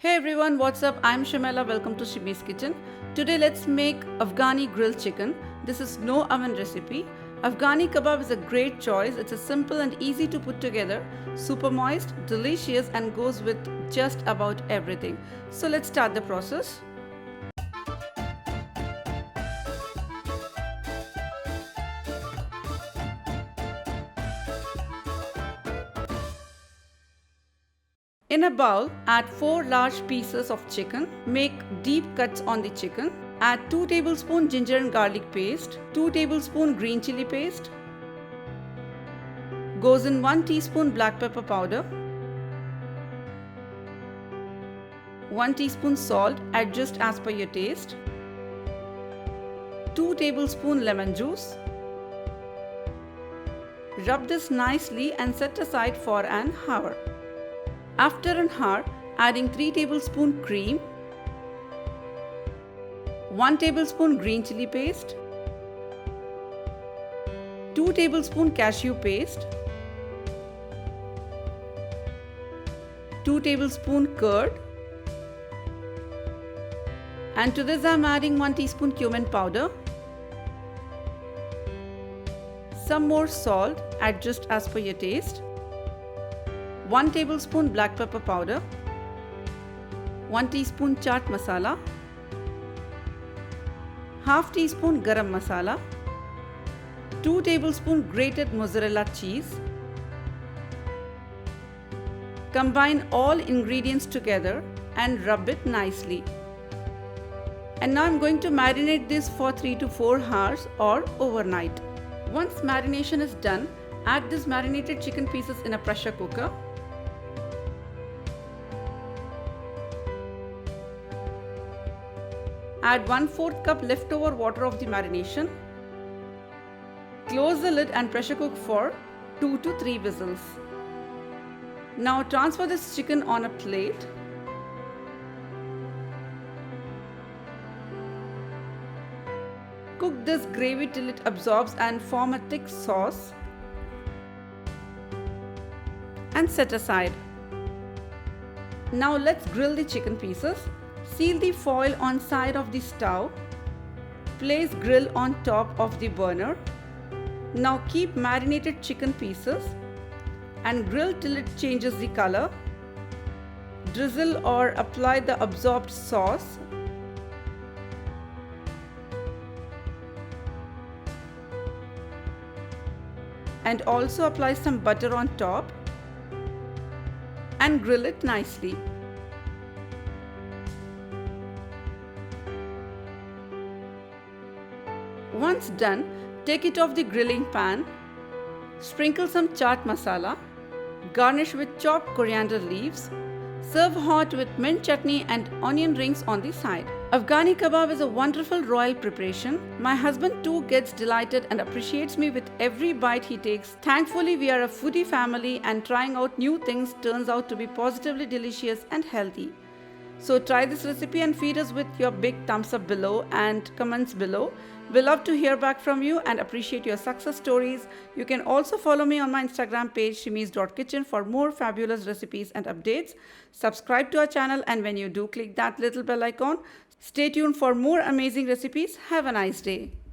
Hey everyone, what's up? I'm Shamela. Welcome to Shimi's Kitchen. Today let's make Afghani grilled chicken. This is no oven recipe. Afghani kebab is a great choice. It's a simple and easy to put together, super moist, delicious and goes with just about everything. So let's start the process. In a bowl, add 4 large pieces of chicken. Make deep cuts on the chicken. Add 2 tablespoons ginger and garlic paste, 2 tablespoons green chilli paste. Goes in 1 teaspoon black pepper powder, 1 teaspoon salt, adjust as per your taste, 2 tablespoons lemon juice. Rub this nicely and set aside for an hour. After an hour, adding 3 tablespoons cream, 1 tablespoon green chilli paste, 2 tablespoons cashew paste, 2 tablespoons curd, and to this I am adding 1 teaspoon cumin powder, some more salt, adjust as per your taste, 1 tablespoon black pepper powder, 1 teaspoon chaat masala, half teaspoon garam masala, 2 tablespoons grated mozzarella cheese. Combine all ingredients together and rub it nicely. And now I'm going to marinate this for 3 to 4 hours or overnight. Once marination is done, add this marinated chicken pieces in a pressure cooker. Add 1/4 cup leftover water of the marination. Close the lid and pressure cook for 2 to 3 whistles. Now transfer this chicken on a plate. Cook this gravy till it absorbs and form a thick sauce. And set aside. Now let's grill the chicken pieces. Seal the foil on side of the stove. Place grill on top of the burner. Now keep marinated chicken pieces and grill till it changes the color. Drizzle or apply the absorbed sauce. And also apply some butter on top and grill it nicely. Once done, take it off the grilling pan, sprinkle some chaat masala, garnish with chopped coriander leaves, serve hot with mint chutney and onion rings on the side. Afghani kebab is a wonderful royal preparation. My husband too gets delighted and appreciates me with every bite he takes. Thankfully, we are a foodie family and trying out new things turns out to be positively delicious and healthy. So try this recipe and feed us with your big thumbs up below and comments below. We love to hear back from you and appreciate your success stories. You can also follow me on my Instagram page shimis.kitchen for more fabulous recipes and updates. Subscribe to our channel and when you do, click that little bell icon. Stay tuned for more amazing recipes. Have a nice day.